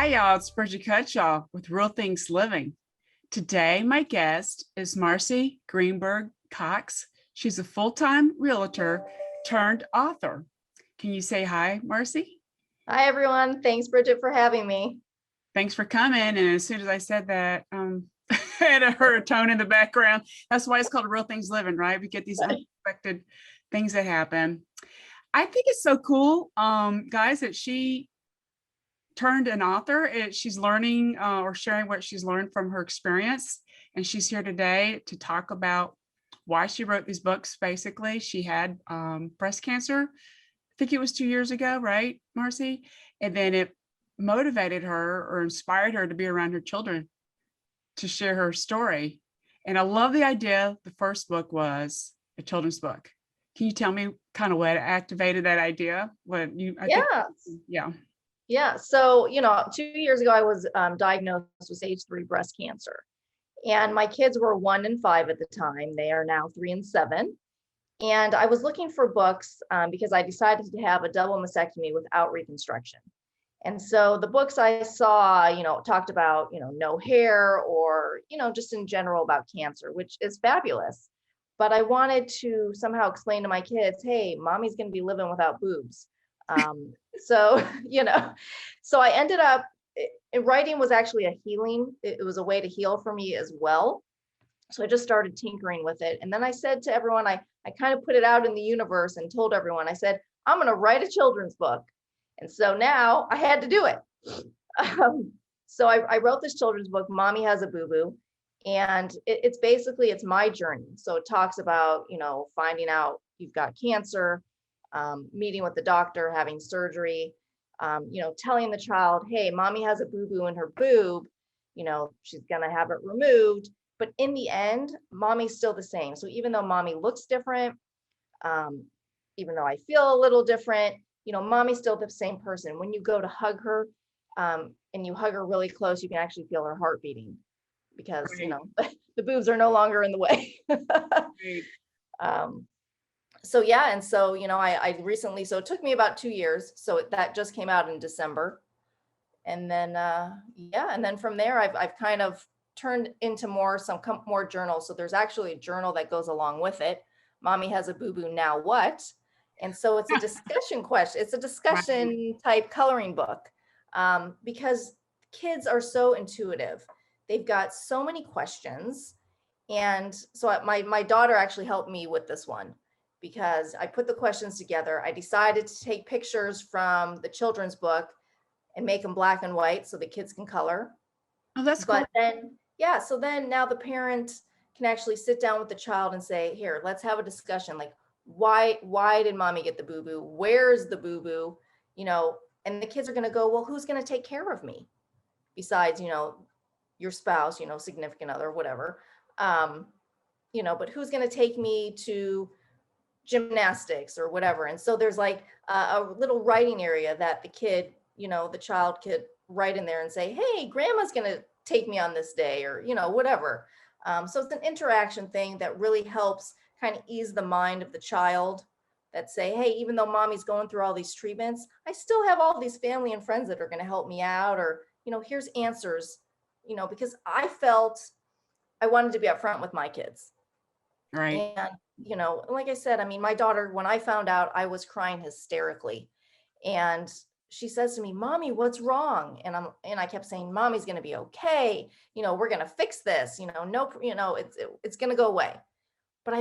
Hi, y'all. It's Bridget Cutshaw with Real Things Living. Today, my guest is Marci Greenberg Cox. She's a full-time realtor turned author. Can you say hi, Marci? Hi, everyone. Thanks, Bridget, for having me. Thanks for coming. And as soon as I said that, I had heard a tone in the background. That's why it's called Real Things Living, right? We get these unexpected things that happen. I think it's so cool, guys, that she turned an author. She's learning or sharing what she's learned from her experience. And she's here today to talk about why she wrote these books. Basically, she had breast cancer. I think it was 2 years ago, right, Marci? And then it motivated her or inspired her to be around her children to share her story. And I love the idea. The first book was a children's book. Can you tell me kind of what activated that idea? Yeah. So, 2 years ago, I was diagnosed with stage 3 breast cancer. And my kids were 1 and 5 at the time. They are now 3 and 7. And I was looking for books because I decided to have a double mastectomy without reconstruction. And so the books I saw, talked about, no hair or, just in general about cancer, which is fabulous. But I wanted to somehow explain to my kids, hey, mommy's going to be living without boobs. So I ended up, writing was actually a healing. It was a way to heal for me as well. So I just started tinkering with it. And then I said to everyone, I kind of put it out in the universe and told everyone, I said, I'm going to write a children's book. And so now I had to do it. So I wrote this children's book, Mommy Has a Boo-Boo. And it's basically, it's my journey. So it talks about, finding out you've got cancer, meeting with the doctor, having surgery, telling the child, hey, mommy has a boo-boo in her boob, she's going to have it removed. But in the end, mommy's still the same. So even though mommy looks different, even though I feel a little different, mommy's still the same person. When you go to hug her and you hug her really close, you can actually feel her heart beating because, Right. the boobs are no longer in the way. Right. So yeah, and so I recently, so it took me about 2 years, so that just came out in December, and then and then from there I've kind of turned into more journals. So there's actually a journal that goes along with it. Mommy Has a Boo-Boo, Now What? And so it's a discussion question. It's a discussion type coloring book because kids are so intuitive. They've got so many questions, and so my daughter actually helped me with this one, because I put the questions together. I decided to take pictures from the children's book and make them black and white so the kids can color. Oh, that's cool. But then, so then now the parent can actually sit down with the child and say, here, let's have a discussion. Like, why did mommy get the boo-boo? Where's the boo-boo? And the kids are going to go, well, who's going to take care of me besides, your spouse, significant other, whatever. But who's going to take me to gymnastics or whatever? And so there's like a little writing area that the kid, the child could write in there and say, hey, grandma's going to take me on this day, or, whatever. So it's an interaction thing that really helps kind of ease the mind of the child, that say, hey, even though mommy's going through all these treatments, I still have all these family and friends that are going to help me out, or, here's answers, because I felt I wanted to be upfront with my kids. Right. And, like I said, I mean, my daughter, when I found out, I was crying hysterically. And she says to me, Mommy, what's wrong? And I kept saying, Mommy's going to be okay. We're going to fix this, it's going to go away. But I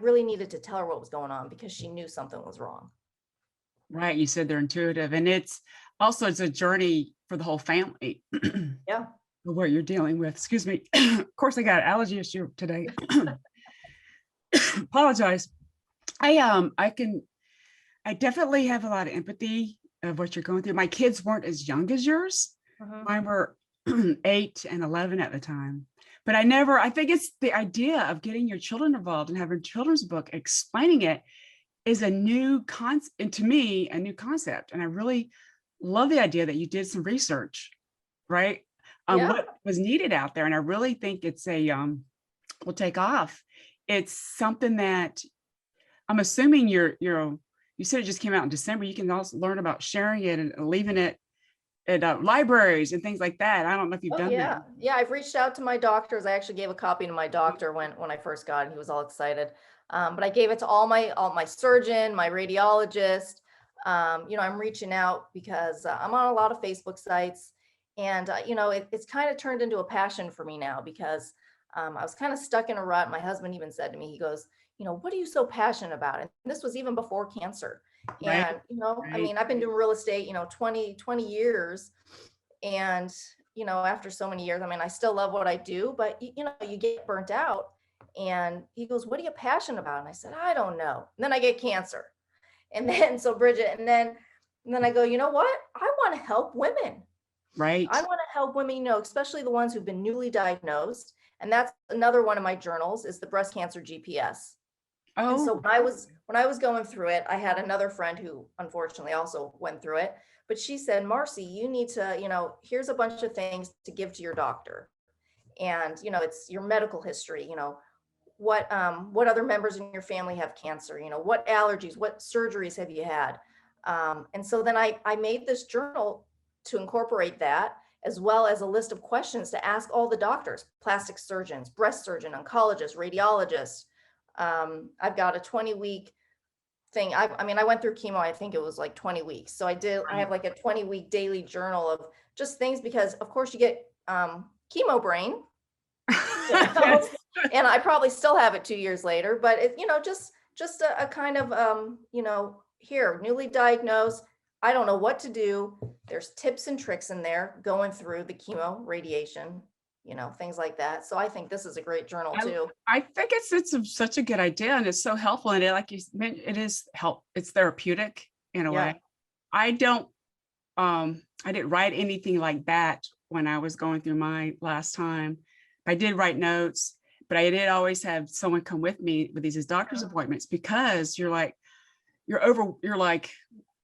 really needed to tell her what was going on because she knew something was wrong. Right. You said they're intuitive, and it's a journey for the whole family. Yeah. What you're dealing with. Excuse me. Of course, I got an allergy issue today. Apologize. I definitely have a lot of empathy of what you're going through. My kids weren't as young as yours. Mm-hmm. Mine were 8 and 11 at the time. But I think it's the idea of getting your children involved and having a children's book explaining it is a new concept, and to me, a new concept. And I really love the idea that you did some research, right? On what was needed out there. And I really think it's will take off. It's something that I'm assuming you said it just came out in December. You can also learn about sharing it and leaving it libraries and things like that. I don't know if you've Oh, done that. yeah. Yeah, I've reached out to my doctors. I actually gave a copy to my doctor when I first got it. He was all excited. But I gave it to all my surgeon, my radiologist. I'm reaching out because I'm on a lot of Facebook sites, and it's kind of turned into a passion for me now because I was kind of stuck in a rut. My husband even said to me, he goes, what are you so passionate about? And this was even before cancer. Right, And I right, mean, I've been doing real estate, 20 years. And, after so many years, I mean, I still love what I do, but you get burnt out. And he goes, what are you passionate about? And I said, I don't know. And then I get cancer. And then, so Bridget, and then I go, you know what? I want to help women. I right. want to help women, especially the ones who've been newly diagnosed. And that's another one of my journals is the breast cancer GPS. And so Oh, when I was going through it, I had another friend who unfortunately also went through it, but she said, Marci, you need to, here's a bunch of things to give to your doctor. And, it's your medical history, what other members in your family have cancer, what allergies, what surgeries have you had? And so then I made this journal to incorporate that, as well as a list of questions to ask all the doctors, plastic surgeons, breast surgeon, oncologist, radiologist. I've got a 20-week thing. I mean, I went through chemo, I think it was like 20 weeks. So I have like a 20-week daily journal of just things because of course you get chemo brain, that's and I probably still have it 2 years later, but just a kind of, here, newly diagnosed, I don't know what to do. There's tips and tricks in there going through the chemo, radiation, things like that. So I think this is a great journal I, too. I think such a good idea, and it's so helpful, and like you mentioned, it is help. It's therapeutic in a Yeah. way. I don't, I didn't write anything like that when I was going through my last time. I did write notes, but I did always have someone come with me with these doctor's appointments because you're like, you're like,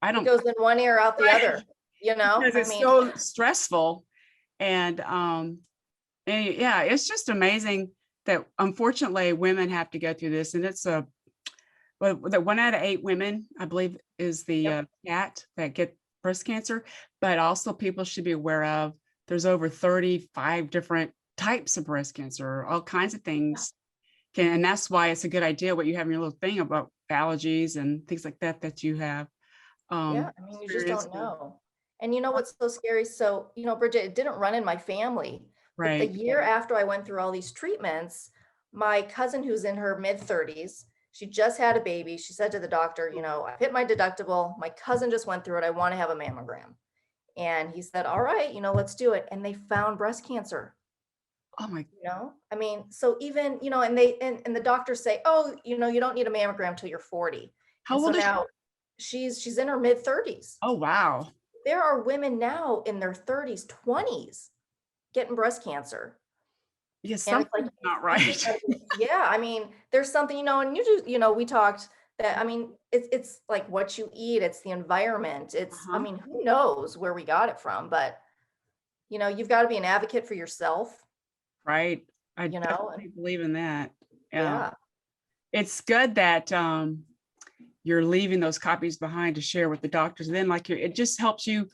I It don't, goes in one ear, out the other, because I it's mean, so stressful. And yeah, it's just amazing that unfortunately women have to go through this. And it's well, the 1 out of 8 women, I believe, is the yep. stat that get breast cancer, but also people should be aware of there's over 35 different types of breast cancer, all kinds of things. And that's why it's a good idea what you have in your little thing about allergies and things like that that you have Yeah, I mean, you just experienced don't with. know. And you know what's so scary? So, Bridget, it didn't run in my family, but the Right. year after I went through all these treatments, my cousin who's in her mid-30s, she just had a baby. She said to the doctor, I've hit my deductible. My cousin just went through it. I want to have a mammogram. And he said, all right, let's do it. And they found breast cancer. Oh my, I mean, so even, and the doctors say, oh, you don't need a mammogram till you're 40. how And so old is she? now she's in her mid-30s. Oh, wow. There are women now in their 30s, 20s getting breast cancer. Yeah, And it's like, something's not it's right. because, yeah, I mean, there's something, and we talked that, I mean, it's like what you eat, it's the environment. I Uh-huh. mean, who knows where we got it from, but you've got to be an advocate for yourself, Right. I and definitely believe in that. yeah. It's good that you're leaving those copies behind to share with the doctors. And then it just helps you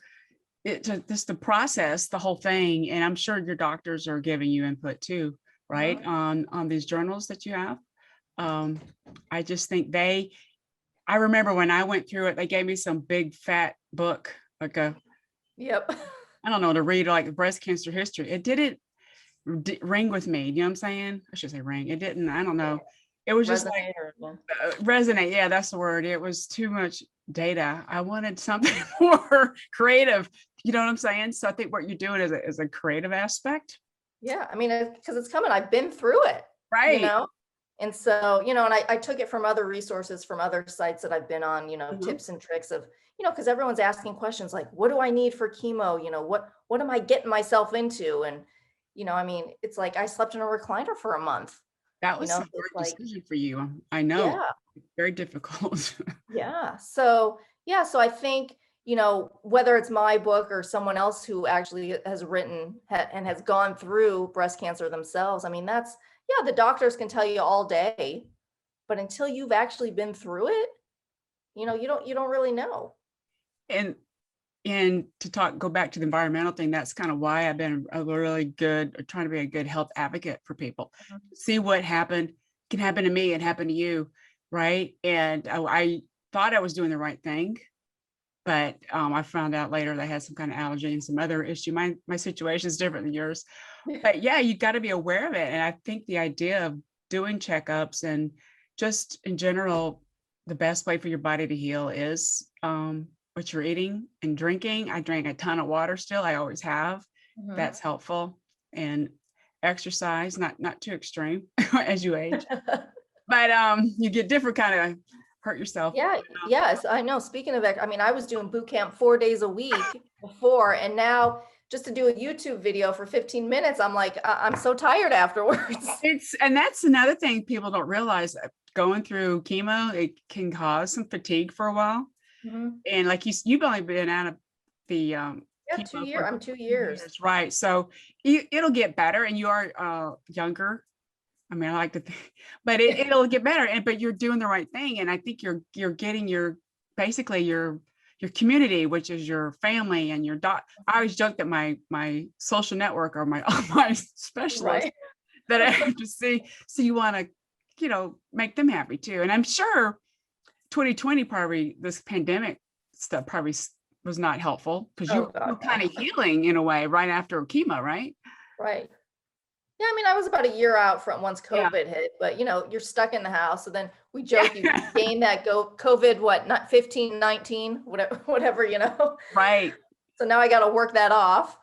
just to process the whole thing. And I'm sure your doctors are giving you input too, right? Mhm. On these journals that you have. Um, I just think I remember when I went through it, they gave me some big fat book, like Yep. I don't know, to read like breast cancer history. It didn't ring with me. You know what I'm saying? I should say ring. It didn't, I don't know. It was just like Resonator. Yeah. resonate. Yeah, that's the word. It was too much data. I wanted something more creative. You know what I'm saying? So I think what you're doing is a creative aspect. Yeah, I mean, because it's coming. I've been through it, you Right. know? And so, and I took it from other resources, from other sites that I've been on, Mhm. tips and tricks of, because everyone's asking questions like, what do I need for chemo? What am I getting myself into? And, I mean, it's like I slept in a recliner for a month, That was a so it's hard like, decision for you. I know. yeah, It's very difficult. yeah. So, yeah, so I think, whether it's my book or someone else who actually has written and has gone through breast cancer themselves, I mean, yeah, the doctors can tell you all day, but until you've actually been through it, you don't really know. And and go back to the environmental thing, that's kind of why I've been trying to be a good health advocate for people. Mhm. See what can happen to me and happen to you, right? And I thought I was doing the right thing, but I found out later that I had some kind of allergy and some other issue. My situation is different than yours, but yeah, you got to be aware of it. And I think the idea of doing checkups and just in general, the best way for your body to heal is what you're eating and drinking. I drink a ton of water still. I always have. Mhm. That's helpful. And exercise, not too extreme as you age, but you get different kind of hurt yourself. Yeah, yes, I know. Speaking of I mean, I was doing boot camp 4 days a week before, and now just to do a YouTube video for 15 minutes, I'm like, I'm so tired afterwards. And that's another thing people don't realize. Going through chemo, it can cause some fatigue for a while. Mhm. And like you've only been out of the Yeah, chemo 2 years. for I'm 2 years. right? So it'll get better, and you are younger. I mean, I like to think, but it'll get better. But you're doing the right thing, and I think you're getting basically your community, which is your family and your dot. I always joke that my social network or my my specialist Right. that I have to see. So you want to, make them happy too. And I'm sure 2020 probably this pandemic stuff probably was not helpful because Oh you God, were kind no. of healing in a way right after chemo, right? Right. Yeah, I mean, I was about a year out from once Yeah. COVID hit, but you're stuck in the house. So then we Yeah. joke you gain that COVID, what, not 15, 19, whatever. Right. So now I got to work that off.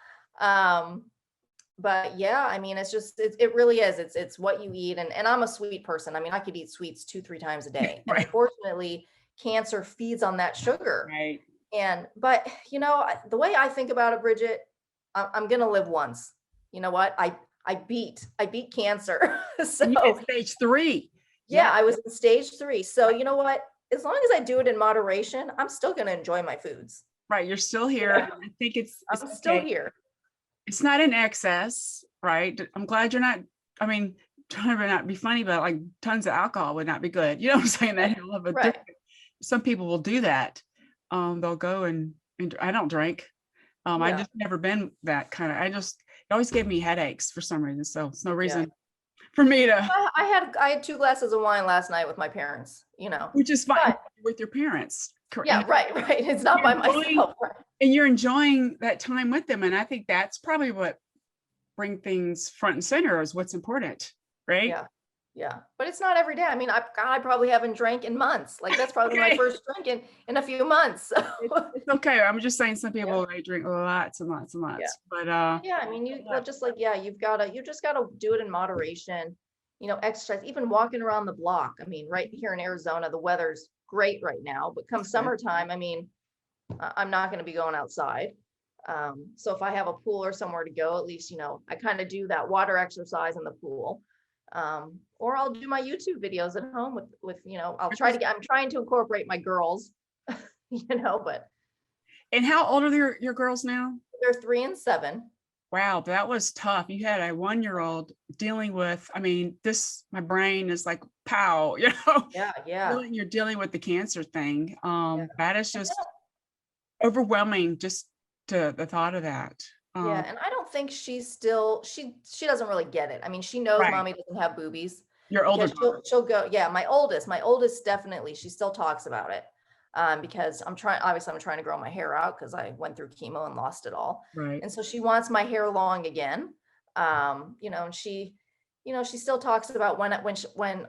But yeah, I mean, it's just, it really is. It's what you eat. And I'm a sweet person. I mean, I could eat sweets 2, 3 times a day. And Right. unfortunately, cancer feeds on that sugar. Right. But the way I think about it, Bridget, I'm going to live once. You know what? I beat cancer. And you So hit stage 3. yeah, I was in stage 3. So you know what? As long as I do it in moderation, I'm still going to enjoy my foods. Right. You're still here. Yeah. I think it's I'm still okay. here. It's not in excess, right? I'm glad you're not, I mean, trying to not be funny, but like tons of alcohol would not be good. You know what I'm saying? That hell of a Right. some people will do that. They'll go and I don't drink. I Yeah. just never been that kind of, it always gave me headaches for some reason. So it's no reason for me to, I had 2 glasses of wine last night with my parents, which is fine But with your parents. yeah, right. It's not by myself. Right. And you're enjoying that time with them. And I think that's probably what bring things front and center is what's important, right? Yeah. Yeah. But it's not every day. I mean, I probably haven't drank in months. Like that's probably my Okay. first drink in a few months. So. It's okay. I'm just saying some people they drink lots and lots and lots. But Yeah, I mean, you just gotta do it in moderation. Exercise, even walking around the block. I mean, right here in Arizona, the weather's great right now, but come summertime, I mean, I'm not going to be going outside. So if I have a pool or somewhere to go, at least, I kind of do that water exercise in the pool. Or I'll do my YouTube videos at home with I'm trying to incorporate my girls, but And how old are your girls now? they're 3 and 7. Wow, that was tough. You had a 1-year-old dealing with, I mean, my brain is like, pow, Yeah. You're dealing with the cancer thing. That is just overwhelming, just to the thought of that. Yeah, and I don't think she doesn't really get it. I mean, she knows Right. mommy doesn't have boobies. Your older Because she'll go, yeah, my oldest definitely, she still talks about it. Because I'm trying to grow my hair out because I went through chemo and lost it all. right. And so she wants my hair long again. And she still talks about when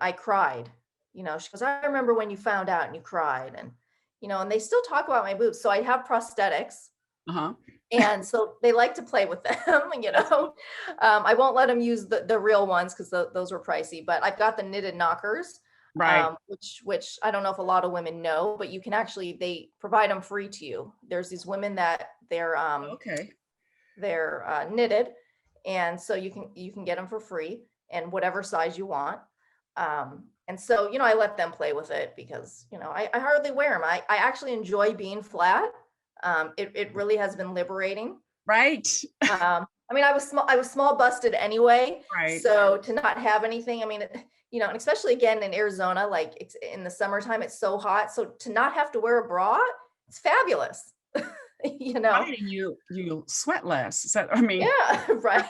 I cried, she goes, I remember when you found out and you cried and they still talk about my boobs. So I have prosthetics. Uh-huh. And so they like to play with them, I won't let them use the real ones because those were pricey, but I've got the knitted knockers, Right. which I don't know if a lot of women know, but you can they provide them free to you. There's these women that they're Okay. Knitted, and so you can get them for free and whatever size you want. And so I let them play with it because I hardly wear them. I actually enjoy being flat. It really has been liberating. Right. I mean, I was small busted anyway. Right. So to not have anything, I mean, and especially again in Arizona, like it's in the summertime, it's so hot. So to not have to wear a bra, it's fabulous. Right, and you sweat less. So, I mean, Yeah, right.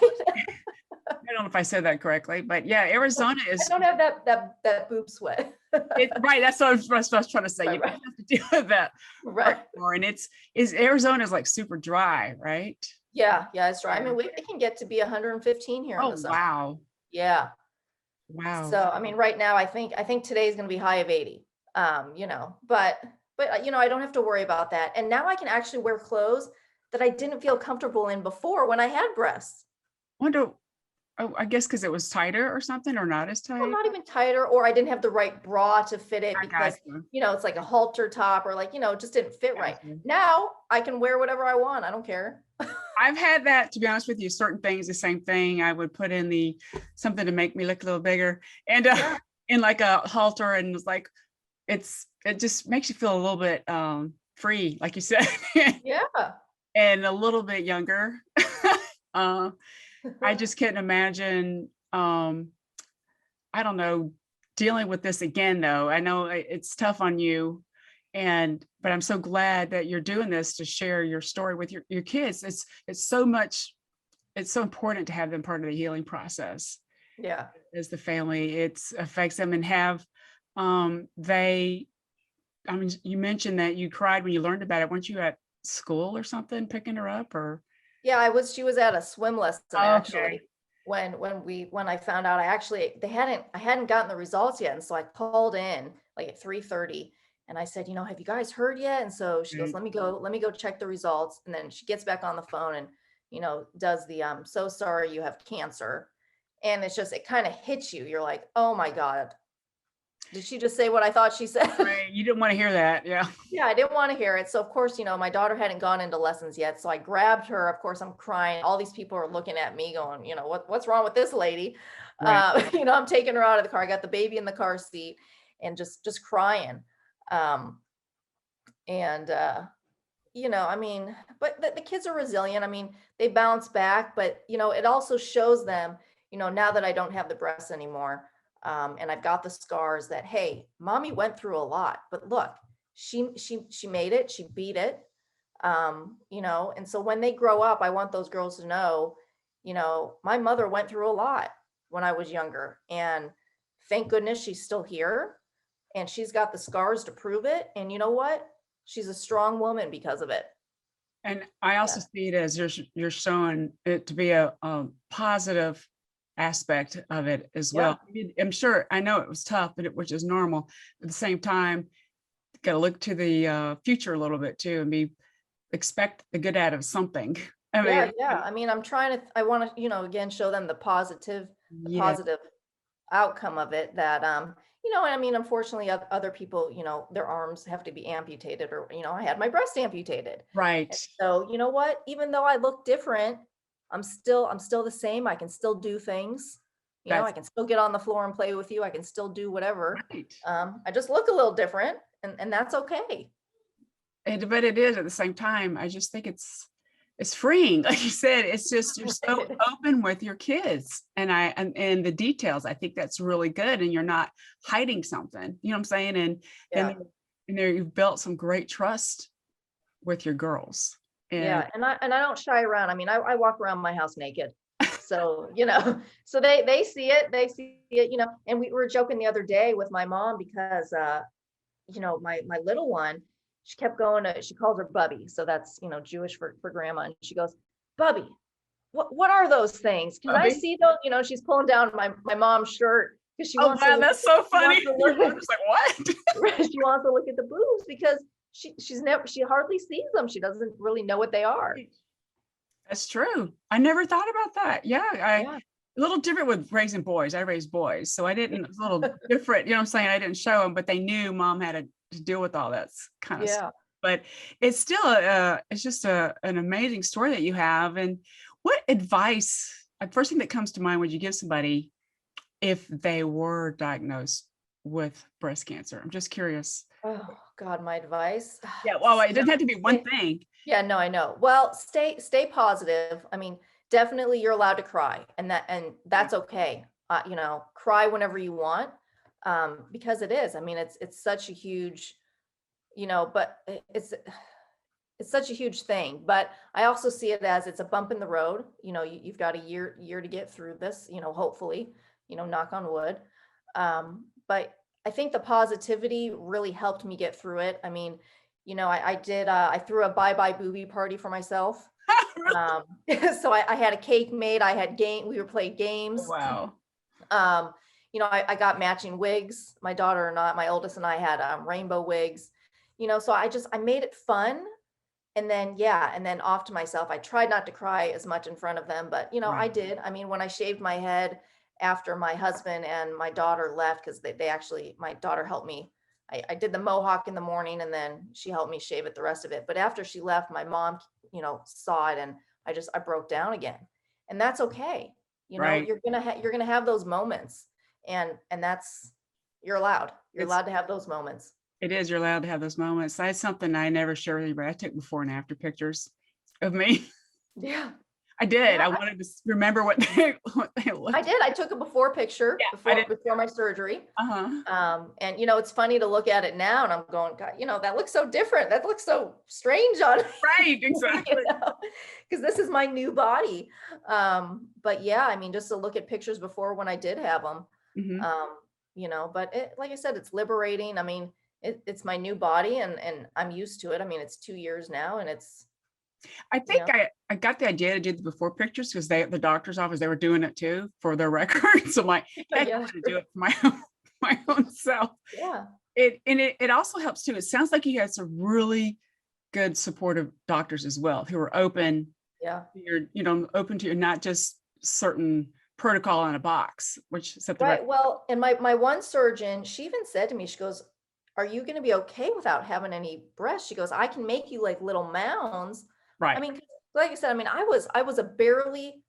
I don't know if I said that correctly, but yeah, Arizona I is don't have that boob sweat. right. That's what I was trying to say. Right, You don't right, have to deal with that part right. anymore. And is Arizona is like super dry, right? Yeah, yeah, it's dry. I Yeah. mean, it can get to be 115 here in Oh, the summer. wow. Yeah. Wow. So, I mean, right now, I think today's gonna be high of 80. But I don't have to worry about that. And now I can actually wear clothes that I didn't feel comfortable in before when I had breasts. Wonder, oh, I guess because it was tighter or something, or not as Well, tight. not even tighter, or I didn't have the right bra to fit it I got because, you. it's like a halter top, or like, it just didn't fit Got right. you. Now I can wear whatever I want. I don't care. I've had that, to be honest with you, certain things, the same thing. I would put in something to make me look a little bigger and Yeah, in like a halter, and it's like, it just makes you feel a little bit free, like you said, yeah. and a little bit younger. uh, I just couldn't imagine, I don't know, dealing with this again, though. I know it's tough on you, but I'm so glad that you're doing this to share your story with your kids. It's so much, it's so important to have them part of the healing process Yeah. as the family. It affects them and have they. I mean, you mentioned that you cried when you learned about it. Weren't you at school or something picking her up, or? Yeah, she was at a swim lesson Okay. actually when I found out. I hadn't gotten the results yet. And so I called in like at 3:30 and I said, have you guys heard yet? And so she goes, Right. let me go check the results. And then she gets back on the phone and, does the so sorry you have cancer. And it kind of hits you. You're like, oh my God, did she just say what I thought she said? Right. You didn't want to hear that. Yeah. Yeah, I didn't want to hear it. So of course, my daughter hadn't gone into lessons yet. So I grabbed her. Of course, I'm crying. All these people are looking at me going, what's wrong with this lady? Right. I'm taking her out of the car. I got the baby in the car seat and just crying. Um, and I mean, but the kids are resilient. I mean, they bounce back, but it also shows them, now that I don't have the breasts anymore, and I've got the scars, that hey, mommy went through a lot, but look, she made it, she beat it. And so when they grow up, I want those girls to know, my mother went through a lot when I was younger, and thank goodness she's still here, and she's got the scars to prove it. And you know what? She's a strong woman because of it. And I also Yeah. see it as you're showing it to be a positive aspect of it as Yeah. well. I'm sure, I know it was tough, which is normal. At the same time, got to look to the future a little bit too, and expect the good out of something. I Yeah. mean, Yeah. I mean, I want to, again, show them the yeah, positive outcome of it, that, and I mean, unfortunately, other people, their arms have to be amputated, or, I had my breast amputated. right. And so, you know what? Even though I look different, I'm still the same. I can still do things. I That's can still get on the floor and play with you. I can still do whatever. right. I just look a little different, and that's okay. But it is at the same time. I just think it's freeing. Like you said, it's just you're so open with your kids, and the details. I think that's really good, and you're not hiding something. You know what I'm saying? Yeah. And there you've built some great trust with your girls. And Yeah, and I don't shy around. I mean, I walk around my house naked. So, so they see it, and we were joking the other day with my mom because my little one, she kept going to, she calls her Bubby. So that's, Jewish for grandma. And she goes, Bubby, what are those things? Can I Bubby. see those? She's pulling down my mom's shirt because Oh wow, that's so she funny. wants to Your look mother's like, what? she wants to look at the boobs because she hardly sees them. She doesn't really know what they are. That's true. I never thought about that. Yeah, Yeah. a little different with raising boys. I raised boys, so I didn't. It's a little different. You know what I'm saying? I didn't show them, but they knew mom had to deal with all that kind of stuff. Yeah. But it's still it's just an amazing story that you have. And what advice? First thing that comes to mind would you give somebody if they were diagnosed with breast cancer? I'm just curious. Oh God, my advice. Yeah, well, it You know, doesn't have to be one stay, thing. yeah, no, I know. Well, stay positive. I mean, definitely you're allowed to cry, and that's okay. Cry whenever you want, because it is. I mean, it's such a huge, but it's it's such a huge thing, but I also see it as it's a bump in the road. You've got a year to get through this, hopefully, knock on wood. But I think the positivity really helped me get through it. I mean, I threw a bye-bye booby party for myself. Um, so I had a cake made, we were playing games. Wow. I got matching wigs. My daughter and my oldest and I had rainbow wigs, so I made it fun. And then, and then off to myself. I tried not to cry as much in front of them, but I Right. did. I mean, when I shaved my head after my husband and my daughter left, because they actually, my daughter helped me. I did the mohawk in the morning and then she helped me shave it the rest of it. But after she left, my mom, saw it and I broke down again. And that's okay. Right. You're gonna have those moments, and that's, you're allowed. You're It's allowed to have those moments. It is, you're allowed to have those moments. That's something I never share with anybody. I took before and after pictures of me. Yeah. I did. Yeah. I wanted to remember what they looked. I did. I took a before picture Yeah, I did. before my surgery. Uh-huh. And it's funny to look at it now and I'm going, God, that looks so different. That looks so strange on Right, exactly. because this is my new body. But yeah, I mean, just to look at pictures before when I did have them, Mhm. but like I said, it's liberating. I mean, it's my new body and I'm used to it. I mean, it's 2 years now and it's, I think I got the idea to do the before pictures because the doctor's office, they were doing it too for their records. I'm like, heck, yeah, I'm gonna do it for my own self. yeah. It also helps too. It sounds like you had some really good supportive doctors as well who were open. Yeah. You're, open to not just certain protocol in a box, which set the Right. record. Well, and my one surgeon, she even said to me, she goes, are you going to be okay without having any breasts? She goes, I can make you like little mounds. I Right, mean, 'cause like I said, I mean, I was a barely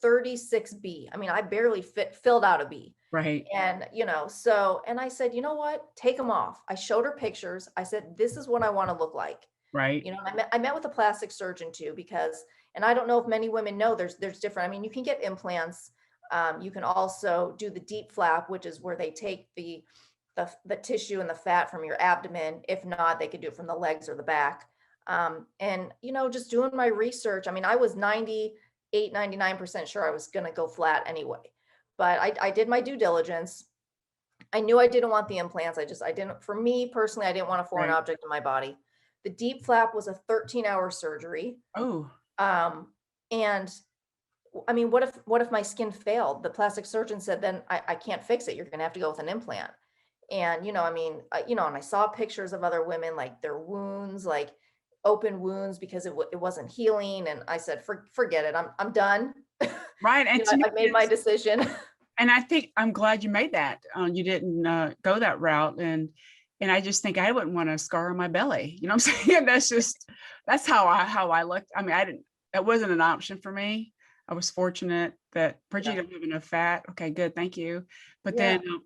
36B. I mean, I barely filled out a B. right, And, and I said, you know what? Take them off. I showed her pictures. I said, this is what I want to look like. right, I met with a plastic surgeon too, because, and I don't know if many women know there's different, I mean, you can get implants. You can also do the deep flap, which is where they take the tissue and the fat from your abdomen. If not, they could do it from the legs or the back. And, just doing my research, I mean, I was 98, 99% sure I was going to go flat anyway, but I did my due diligence. I knew I didn't want the implants. I didn't, for me personally, I didn't want a foreign right. object in my body. The deep flap was a 13-hour surgery. Oh, Um, and I mean, what if my skin failed? The plastic surgeon said, then I can't fix it. You're going to have to go with an implant. And, I mean, and I saw pictures of other women, like their wounds, like open wounds because it wasn't healing. And I said, forget it. I'm done. right. And to me, I made my decision. and I think I'm glad you made that. You didn't go that route, and I just think I wouldn't want a scar on my belly. You know what I'm saying? That's how I looked. I mean, I didn't. That wasn't an option for me. I was fortunate that Bridget, you don't have enough fat. Okay, good, thank you. But Yeah. then,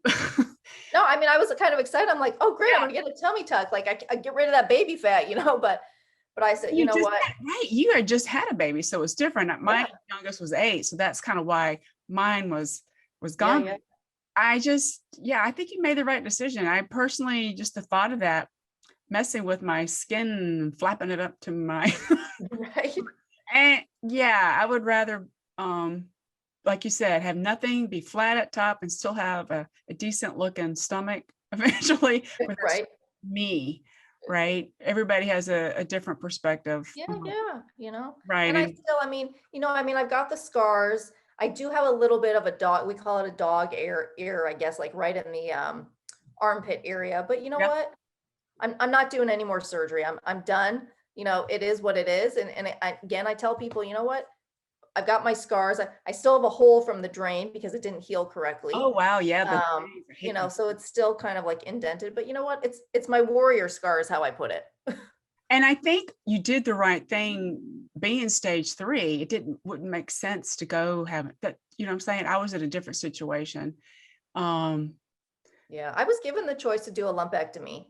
No, I mean, I was kind of excited. I'm like, oh, great, I'm yeah, gonna get a tummy tuck. Like I get rid of that baby fat, but I said, you know what? right, you had just had a baby, so it's different. My Yeah, youngest was 8, so that's kind of why mine was yeah, gone. yeah. I think you made the right decision. I personally, just the thought of that, messing with my skin, flapping it up to my, Right. and yeah, I would rather, like you said, have nothing, be flat at top and still have a decent looking stomach eventually. But that's Right. me, right? Everybody has a different perspective. Yeah, yeah, Right. and I And still, I mean, I've got the scars. I do have a little bit of a dog, we call it a dog ear, I guess, like right in the armpit area. But you know yeah, what? I'm not doing any more surgery. I'm done. It is what it is. And again, I tell people, you know what? I've got my scars. I still have a hole from the drain because it didn't heal correctly. oh wow, yeah, the days, I hate them. So it's still kind of like indented, but you know what? It's my warrior scar is how I put it. And I think you did the right thing being stage 3. It wouldn't make sense to go have that, you know what I'm saying? I was in a different situation. Um, Yeah, I was given the choice to do a lumpectomy,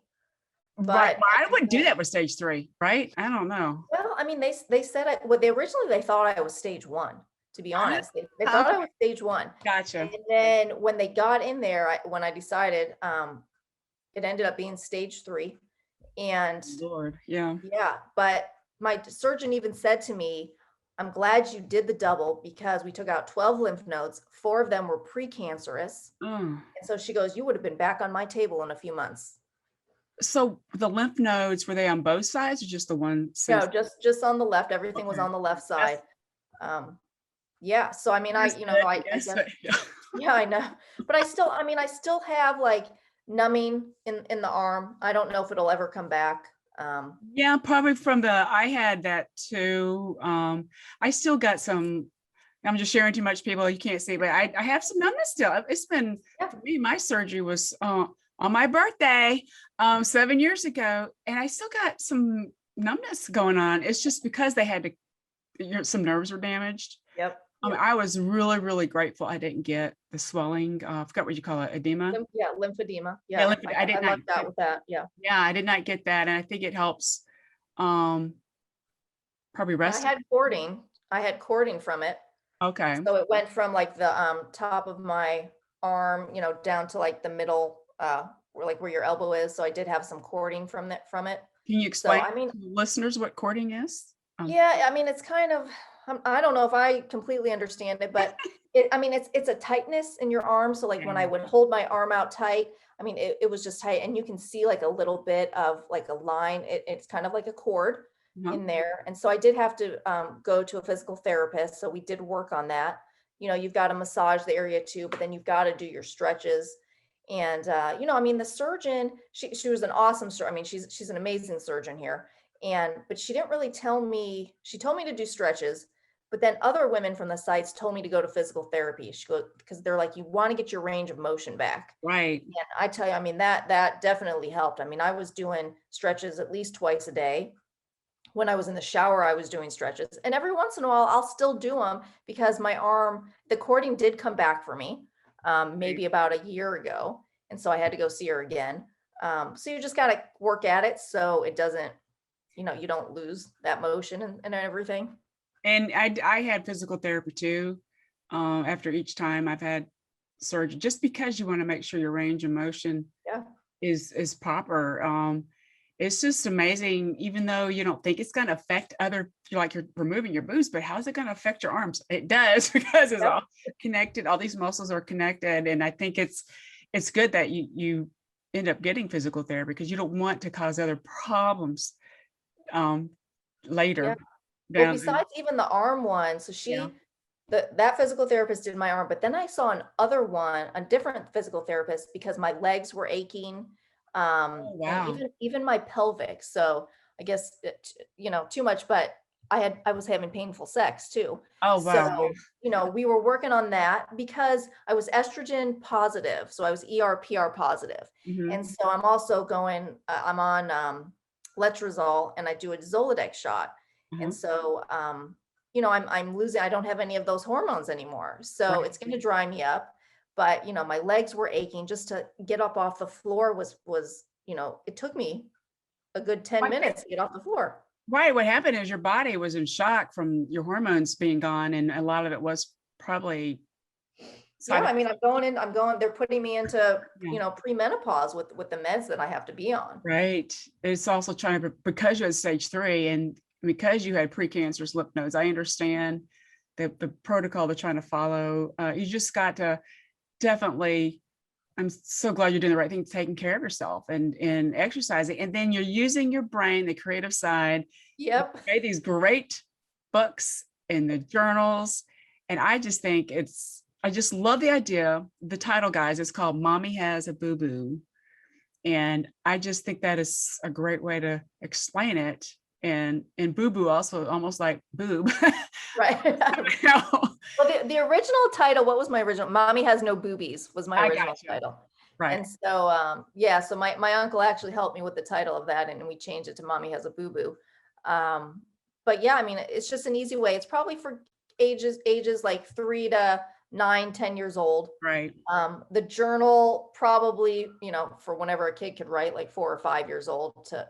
right. but Well, at I the wouldn't do end, that with stage 3, right? I don't know. well, I mean, they said they originally thought I was stage 1, to be Uh-huh. honest. They thought I was stage 1. Gotcha. And then when they got in there, when I decided, it ended up being stage 3. And Lord, yeah. yeah, but my surgeon even said to me, I'm glad you did the double because we took out 12 lymph nodes. 4 of them were precancerous. Oh. And so she goes, you would have been back on my table in a few months. So the lymph nodes, were they on both sides or just the one? No, just on the left. Everything was Okay. on the left That's, side. Yeah. So I mean, that's I good. guess, yeah, I know. But I still have like numbing in the arm. I don't know if it'll ever come back. Yeah, probably from I had that too. I still got some, I'm just sharing too much, people, you can't see, but I have some numbness still. It's been, Yeah. for me, my surgery was on my birthday 7 years ago, and I still got some numbness going on. It's just because they had to, some nerves were damaged. Yep. I was really, really grateful I didn't get the swelling. I forgot what you call it, edema. Yeah, lymphedema. Yeah, Yeah, I did I not. lucked out with that. Yeah. Yeah, I did not get that, and I think it helps. Probably I rest. had cording. I had cording from it. Okay. So it went from like the top of my arm, down to like the middle, where your elbow is. So I did have some cording from it. Can you So explain I mean, to the listeners what cording is? yeah, I mean, it's kind of, I don't know if I completely understand it, but it's a tightness in your arm. So like when I would hold my arm out tight, I mean, it was just tight, and you can see like a little bit of like a line. It's kind of like a cord Uh-huh. in there. And so I did have to go to a physical therapist. So we did work on that. You've got to massage the area too, but then you've got to do your stretches. And the surgeon, she was an awesome surgeon. I mean, she's an amazing surgeon here. But she didn't really tell me, she told me to do stretches, but then other women from the sites told me to go to physical therapy. She goes, because they're like, you want to get your range of motion back. Right. And I tell you, I mean, that definitely helped. I mean, I was doing stretches at least twice a day. When I was in the shower, I was doing stretches, and every once in a while I'll still do them because my arm, the cording did come back for me, maybe about a year ago. And so I had to go see her again. So you just got to work at it so it doesn't, you don't lose that motion and everything. And I had physical therapy too. After each time I've had surgery, just because you want to make sure your range of motion Yeah. is proper. It's just amazing, even though you don't think it's going to affect you're removing your boobs, but how is it going to affect your arms? It does, because it's all connected. All these muscles are connected. And I think it's good that you end up getting physical therapy, because you don't want to cause other problems later. Yeah. Well, besides even the arm one, so that physical therapist did my arm, but then I saw a different physical therapist, because my legs were aching. Oh, wow. And even my pelvic. So I guess, too much, but I was having painful sex too. Oh, wow. So, we were working on that because I was estrogen positive. So I was ER/PR positive. Mhm. And so I'm also I'm on letrozole, and I do a Zoladex shot. And so, I'm losing, I don't have any of those hormones anymore. So it's going to dry me up. But, my legs were aching. Just to get up off the floor was, it took me a good 10 minutes to get off the floor. Right. What happened is your body was in shock from your hormones being gone. And a lot of it was probably. Yeah. I mean, they're putting me into, premenopause with the meds that I have to be on. Right. It's also because you had stage 3 and because you had precancerous lymph nodes, I understand the protocol they're trying to follow. You just got to definitely, I'm so glad you're doing the right thing, taking care of yourself and exercising. And then you're using your brain, the creative side. Yep. You write these great books in the journals. And I just think I just love the idea. The title, guys, is called Mommy Has a Boo Boo. And I just think that is a great way to explain it. And boo boo also almost like boob. Right. Well, the original title, what was my original? Mommy Has No Boobies was my original title. Right. And so, so my uncle actually helped me with the title of that, and we changed it to Mommy Has a Boo Boo. But yeah, I mean, it's just an easy way. It's probably for ages like 3 to 9, 10 years old. Right. The journal probably, for whenever a kid could write, like 4 or 5 years old to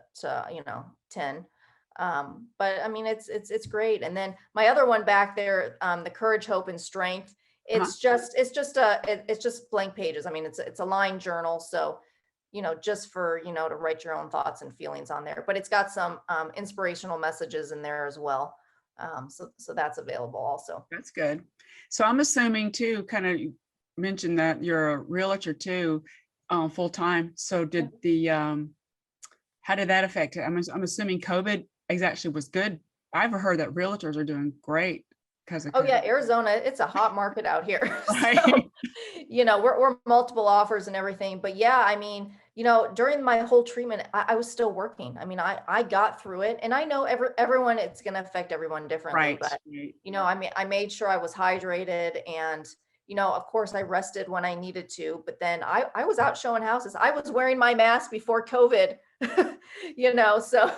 10. But I mean, it's great. And then my other one back there, the Courage, Hope, and Strength. It's just blank pages. I mean, it's a line journal. So just for, to write your own thoughts and feelings on there. But it's got some inspirational messages in there as well. So that's available also. That's good. So I'm assuming too, kind of you mentioned that you're a realtor too, full time. So did how did that affect it? I'm assuming COVID actually was good. I've heard that realtors are doing great because of Oh COVID. yeah, Arizona, it's a hot market out here. Right. So, we're multiple offers and everything. But yeah, I mean, during my whole treatment, I was still working. I mean, I got through it, and I know everyone, it's going to affect everyone differently. Right. But I made sure I was hydrated, and of course I rested when I needed to. But then I was out showing houses. I was wearing my mask before COVID. So.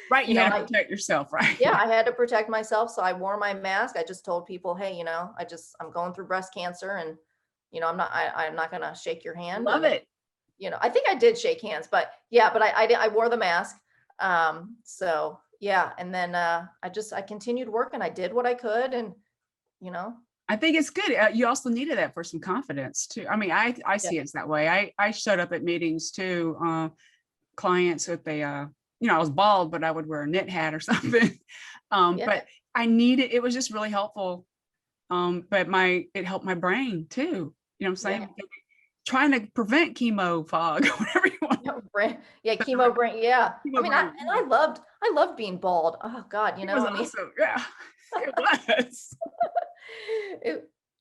Right. You had to protect yourself, right? Yeah, I had to protect myself. So I wore my mask. I just told people, hey, I'm going through breast cancer, and, I'm not going to shake your hand. Love and, it. I think I did shake hands, but yeah, but I wore the mask. So yeah. And then, I continued working. I did what I could, and, I think it's good. You also needed that for some confidence too. I mean, I see it's that way. I showed up at meetings too, clients with I was bald, but I would wear a knit hat or something. But it was just really helpful. But it helped my brain too. You know what I'm saying? Yeah. Trying to prevent chemo fog, whatever you want. Yeah, chemo brain. Yeah. Chemo brain. I loved being bald. Oh God, It was awesome. Yeah, it was.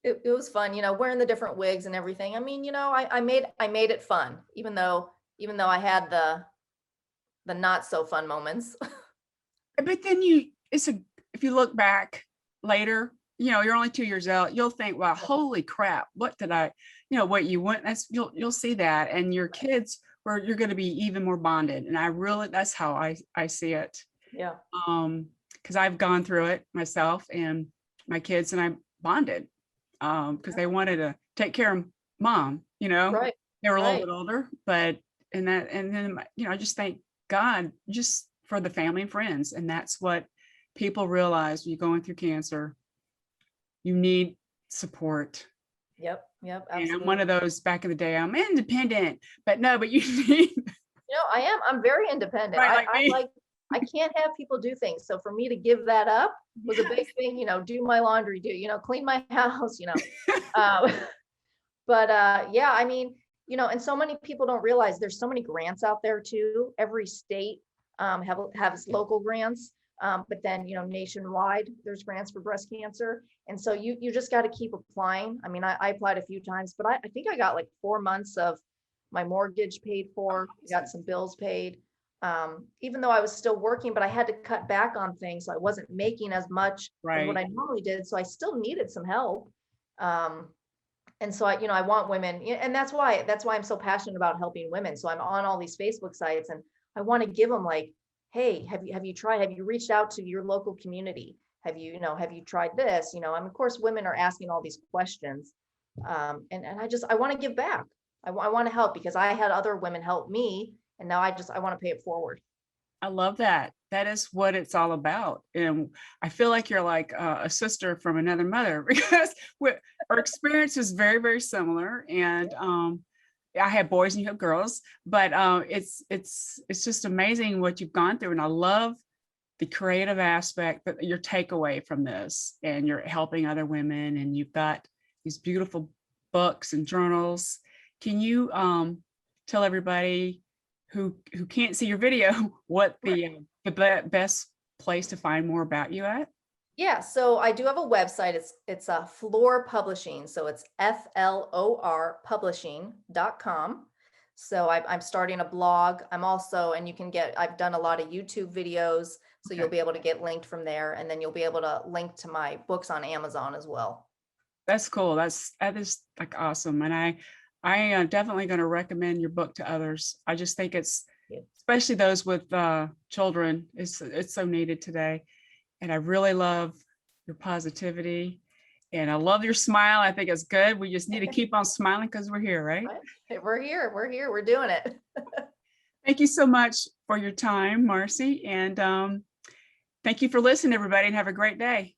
It was fun, wearing the different wigs and everything. I mean, I made it fun, even though I had the not so fun moments. But then if you look back later, you're only 2 years out, you'll think, wow, holy crap, what did what you went, you'll see that. And your kids, where you're going to be even more bonded. And that's how I see it. Yeah. Because I've gone through it myself, and my kids and I bonded because they wanted to take care of mom, Right. They were a little bit older, but and then I just thank God just for the family and friends. And that's what people realize when you're going through cancer. You need support. Yep. Absolutely. And I'm one of those back in the day, I'm independent, but you need. I'm very independent. Right, I can't have people do things. So for me to give that up was a big thing, do my laundry, clean my house, but yeah, I mean, and so many people don't realize there's so many grants out there too. Every state has local grants, but then nationwide there's grants for breast cancer, and so you just got to keep applying. I mean, I applied a few times, but I think I got like 4 months of my mortgage paid for, got some bills paid, even though I was still working, but I had to cut back on things, so I wasn't making as much as what I normally did, so I still needed some help. And so I want women, and that's why I'm so passionate about helping women. So I'm on all these Facebook sites, and I want to give them like, hey, have you reached out to your local community? Have you tried this? And of course, women are asking all these questions. And I want to give back. I want to help, because I had other women help me, and now I want to pay it forward. I love that. That is what it's all about. And I feel like you're like a sister from another mother, because our experience is very, very similar. And I have boys and you have girls, but it's just amazing what you've gone through. And I love the creative aspect, but your takeaway from this, and you're helping other women, and you've got these beautiful books and journals. Can you tell everybody who can't see your video what the best place to find more about you at? Yeah, so I do have a website. It's a Floor Publishing, so it's FLOR publishing.com. So I'm starting a blog. I'm also, and I've done a lot of YouTube videos, so you'll be able to get linked from there, and then you'll be able to link to my books on Amazon as well. That's cool. That is like awesome. And I am definitely going to recommend your book to others. I just think especially those with children, it's so needed today. And I really love your positivity, and I love your smile. I think it's good. We just need to keep on smiling because we're here, right? We're here. We're doing it. Thank you so much for your time, Marci. And thank you for listening, everybody, and have a great day.